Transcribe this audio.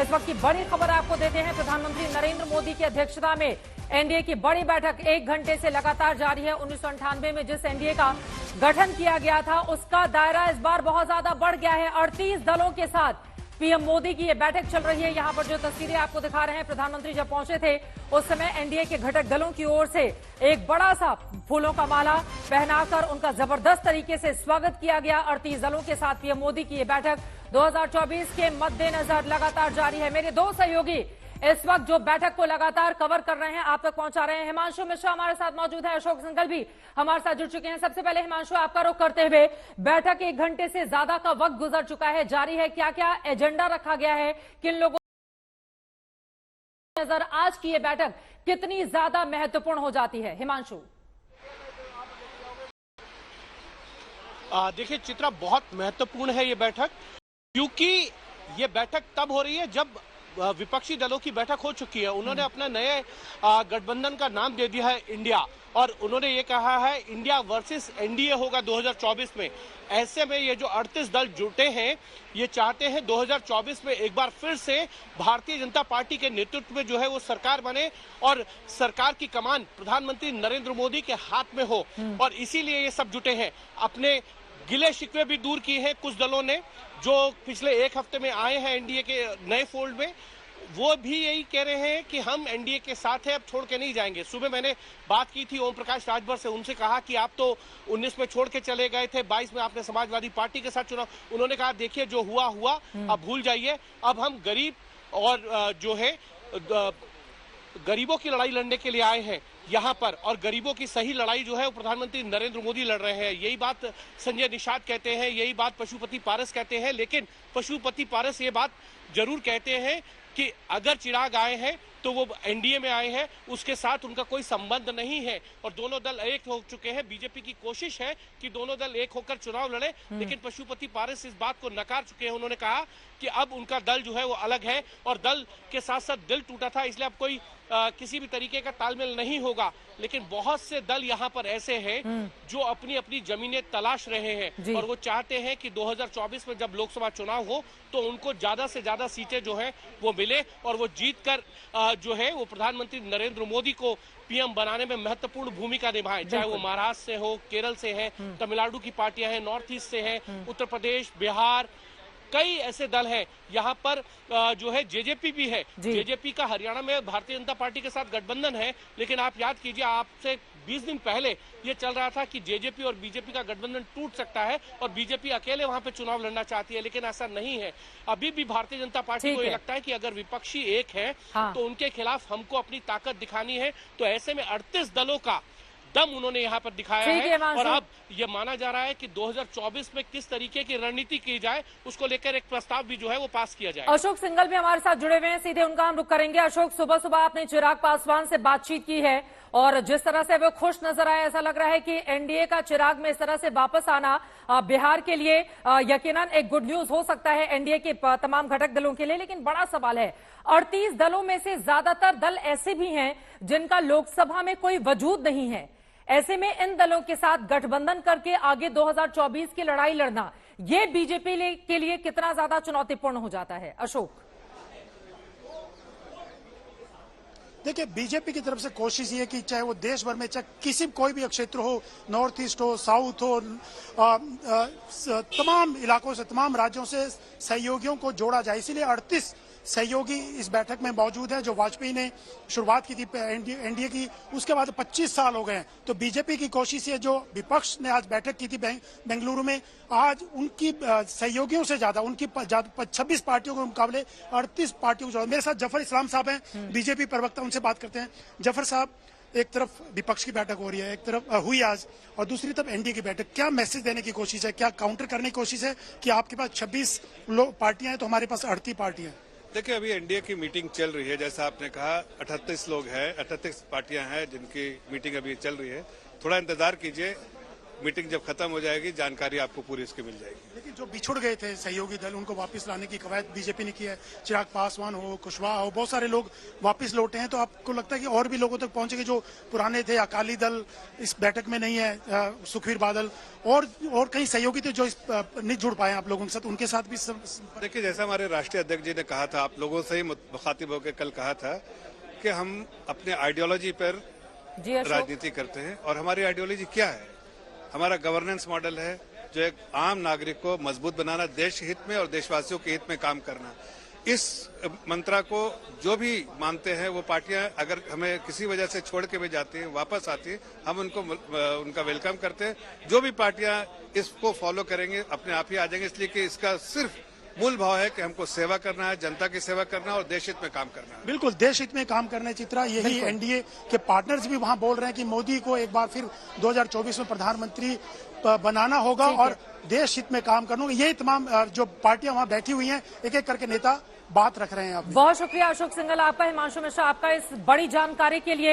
इस वक्त की बड़ी खबर आपको देते हैं। प्रधानमंत्री नरेंद्र मोदी की अध्यक्षता में एनडीए की बड़ी बैठक 1 घंटे से लगातार जारी है। 1998 में जिस एनडीए का गठन किया गया था उसका दायरा इस बार बहुत ज्यादा बढ़ गया है। 38 दलों के साथ पीएम मोदी की ये बैठक चल रही है। यहां पर जो तस्वीरें आपको दिखा रहे हैं, प्रधानमंत्री जब पहुंचे थे उस समय एनडीए के घटक दलों की ओर से एक बड़ा सा फूलों का माला पहनाकर उनका जबरदस्त तरीके से स्वागत किया गया। 38 दलों के साथ पीएम मोदी की ये बैठक 2024 के मद्देनजर लगातार जारी है। मेरे दो सहयोगी इस वक्त जो बैठक को लगातार कवर कर रहे हैं, आप तक पहुंचा रहे हैं। हिमांशु मिश्रा हमारे साथ मौजूद है, अशोक सिंघल भी हमारे साथ जुड़ चुके हैं। सबसे पहले हिमांशु, आपका रुख करते हुए, बैठक 1 घंटे से ज्यादा का वक्त गुजर चुका है, जारी है, क्या क्या एजेंडा रखा गया है, किन लोगों नजर आज की ये बैठक कितनी ज्यादा महत्वपूर्ण हो जाती है? हिमांशु। देखिए चित्रा, बहुत महत्वपूर्ण है ये बैठक, क्योंकि ये बैठक तब हो रही है जब विपक्षी दलों की बैठक हो चुकी है। उन्होंने अपना नए गठबंधन का नाम दे दिया है इंडिया, और उन्होंने ये कहा है इंडिया वर्सेस एनडीए होगा 2024 में। ऐसे में ये जो 38 दल जुटे हैं, ये चाहते हैं 2024 में एक बार फिर से भारतीय जनता पार्टी के नेतृत्व में जो है वो सरकार बने और सरकार की कमान प्रधानमंत्री नरेंद्र मोदी के हाथ में हो। और इसीलिए ये सब जुटे हैं। अपने गिले शिकवे भी दूर किए हैं कुछ दलों ने जो पिछले 1 हफ्ते में आए हैं एनडीए के नए फोल्ड में। वो भी यही कह रहे हैं कि हम एनडीए के साथ हैं, अब छोड़ के नहीं जाएंगे। सुबह मैंने बात की थी ओम प्रकाश राजभर से, उनसे कहा कि आप तो 19 में छोड़ के चले गए थे, 22 में आपने समाजवादी पार्टी के साथ चुनाव। उन्होंने कहा देखिए जो हुआ हुआ, अब भूल जाइए, अब हम गरीब और जो है गरीबों की लड़ाई लड़ने के लिए आए हैं यहाँ पर, और गरीबों की सही लड़ाई जो है वो प्रधानमंत्री नरेंद्र मोदी लड़ रहे हैं। यही बात संजय निषाद कहते हैं, यही बात पशुपति पारस कहते हैं। लेकिन पशुपति पारस ये बात जरूर कहते हैं कि अगर चिराग आए हैं तो वो एनडीए में आए हैं, उसके साथ उनका कोई संबंध नहीं है, और दोनों दल एक हो चुके हैं। बीजेपी की कोशिश है कि दोनों दल एक होकर चुनाव लड़े, लेकिन पशुपति पारस इस बात को नकार चुके हैं। उन्होंने कहा कि अब उनका दल जो है वो अलग है, और दल के साथ साथ दिल टूटा था, इसलिए अब कोई किसी भी तरीके का तालमेल नहीं होगा। लेकिन बहुत से दल यहाँ पर ऐसे हैं जो अपनी अपनी जमीनें तलाश रहे हैं, और वो चाहते हैं कि 2024 में जब लोकसभा चुनाव हो तो उनको ज्यादा से ज्यादा सीटें जो है वो मिले, और वो जीत कर जो है वो प्रधानमंत्री नरेंद्र मोदी को पीएम बनाने में महत्वपूर्ण भूमिका निभाएं। चाहे वो महाराष्ट्र से हो, केरल से है, तमिलनाडु की पार्टियां हैं, नॉर्थ ईस्ट से हैं, उत्तर प्रदेश, बिहार, कई ऐसे दल हैं। यहाँ पर जो है जेजेपी भी है। जेजेपी का हरियाणा में भारतीय जनता पार्टी के साथ गठबंधन है, लेकिन आप याद कीजिए आपसे 20 दिन पहले ये चल रहा था कि जेजेपी और बीजेपी का गठबंधन टूट सकता है और बीजेपी अकेले वहां पे चुनाव लड़ना चाहती है, लेकिन ऐसा नहीं है। अभी भी भारतीय जनता पार्टी को ये लगता है कि अगर विपक्षी एक है तो उनके खिलाफ हमको अपनी ताकत दिखानी है। तो ऐसे में 38 दलों का दम उन्होंने यहाँ पर दिखाया है, और अब ये माना जा रहा है कि 2024 में किस तरीके की रणनीति की जाए उसको लेकर एक प्रस्ताव भी जो है वो पास किया जाए। अशोक सिंघल भी हमारे साथ जुड़े हुए हैं, सीधे उनका हम रुख करेंगे। अशोक, सुबह सुबह आपने चिराग पासवान से बातचीत की है और जिस तरह से वो खुश नजर आए, ऐसा लग रहा है कि एनडीए का चिराग में इस तरह से वापस आना बिहार के लिए यकीनन एक गुड न्यूज हो सकता है एनडीए के तमाम घटक दलों के लिए। लेकिन बड़ा सवाल है, 38 दलों में से ज्यादातर दल ऐसे भी हैं जिनका लोकसभा में कोई वजूद नहीं है। ऐसे में इन दलों के साथ गठबंधन करके आगे 2024 की लड़ाई लड़ना, ये बीजेपी के लिए कितना ज्यादा चुनौतीपूर्ण हो जाता है? अशोक। देखिए, बीजेपी की तरफ से कोशिश ये कि चाहे वो देश भर में, चाहे कोई भी क्षेत्र हो, नॉर्थ ईस्ट हो, साउथ हो, तमाम इलाकों से, तमाम राज्यों से सहयोगियों को जोड़ा जाए। इसीलिए 38 सहयोगी इस बैठक में मौजूद है। जो वाजपेयी ने शुरुआत की थी एनडीए की, उसके बाद 25 साल हो गए हैं। तो बीजेपी की कोशिश है, जो विपक्ष ने आज बैठक की थी बेंगलुरु में, आज उनकी सहयोगियों से ज्यादा, उनकी 26 पार्टियों के मुकाबले 38 पार्टियों को। मेरे साथ जफर इस्लाम साहब हैं, बीजेपी प्रवक्ता, उनसे बात करते हैं। जफर साहब, एक तरफ विपक्ष की बैठक हो रही है, एक तरफ हुई आज, और दूसरी तरफ एनडीए की बैठक, क्या मैसेज देने की कोशिश है, क्या काउंटर करने की कोशिश है कि आपके पास 26 पार्टियां हैं तो हमारे पास 38 पार्टियां हैं? देखिए, अभी एनडीए की मीटिंग चल रही है, जैसा आपने कहा 38 लोग हैं, 38 पार्टियां हैं जिनकी मीटिंग अभी चल रही है। थोड़ा इंतजार कीजिए, मीटिंग जब खत्म हो जाएगी जानकारी आपको पूरी इसकी मिल जाएगी। लेकिन जो बिछुड़ गए थे सहयोगी दल उनको वापस लाने की कवायद बीजेपी ने की है। चिराग पासवान हो, कुशवाहा हो, बहुत सारे लोग वापस लौटे हैं। तो आपको लगता है कि और भी लोगों तक पहुंचेंगे जो पुराने थे? अकाली दल इस बैठक में नहीं है, सुखबीर बादल और कई सहयोगी थे जो नहीं जुड़ पाए आप लोगों के साथ, उनके साथ भी देखिए, जैसा हमारे राष्ट्रीय अध्यक्ष जी ने कहा था, आप लोगों से ही मुखातिब होकर कल कहा था कि हम अपने आइडियोलॉजी पर राजनीति करते हैं। और हमारी आइडियोलॉजी क्या है? हमारा गवर्नेंस मॉडल है जो एक आम नागरिक को मजबूत बनाना, देश हित में और देशवासियों के हित में काम करना। इस मंत्रा को जो भी मानते हैं वो पार्टियां अगर हमें किसी वजह से छोड़ के भी जाती हैं, वापस आती हैं, हम उनका वेलकम करते हैं। जो भी पार्टियां इसको फॉलो करेंगे अपने आप ही आ जाएंगे, इसलिए कि इसका सिर्फ मूल भाव है कि हमको सेवा करना है, जनता की सेवा करना है और देश हित में काम करना है। बिल्कुल देश हित में काम करना है। चित्रा, यही एनडीए के पार्टनर्स भी वहां बोल रहे हैं कि मोदी को एक बार फिर 2024 में प्रधानमंत्री बनाना होगा और देश हित में काम करना होगा। ये तमाम जो पार्टियां वहां बैठी हुई हैं, एक एक करके नेता बात रख रहे हैं। बहुत शुक्रिया अशोक सिंघल आपका, हिमांशु मिश्रा आपका, इस बड़ी जानकारी के लिए।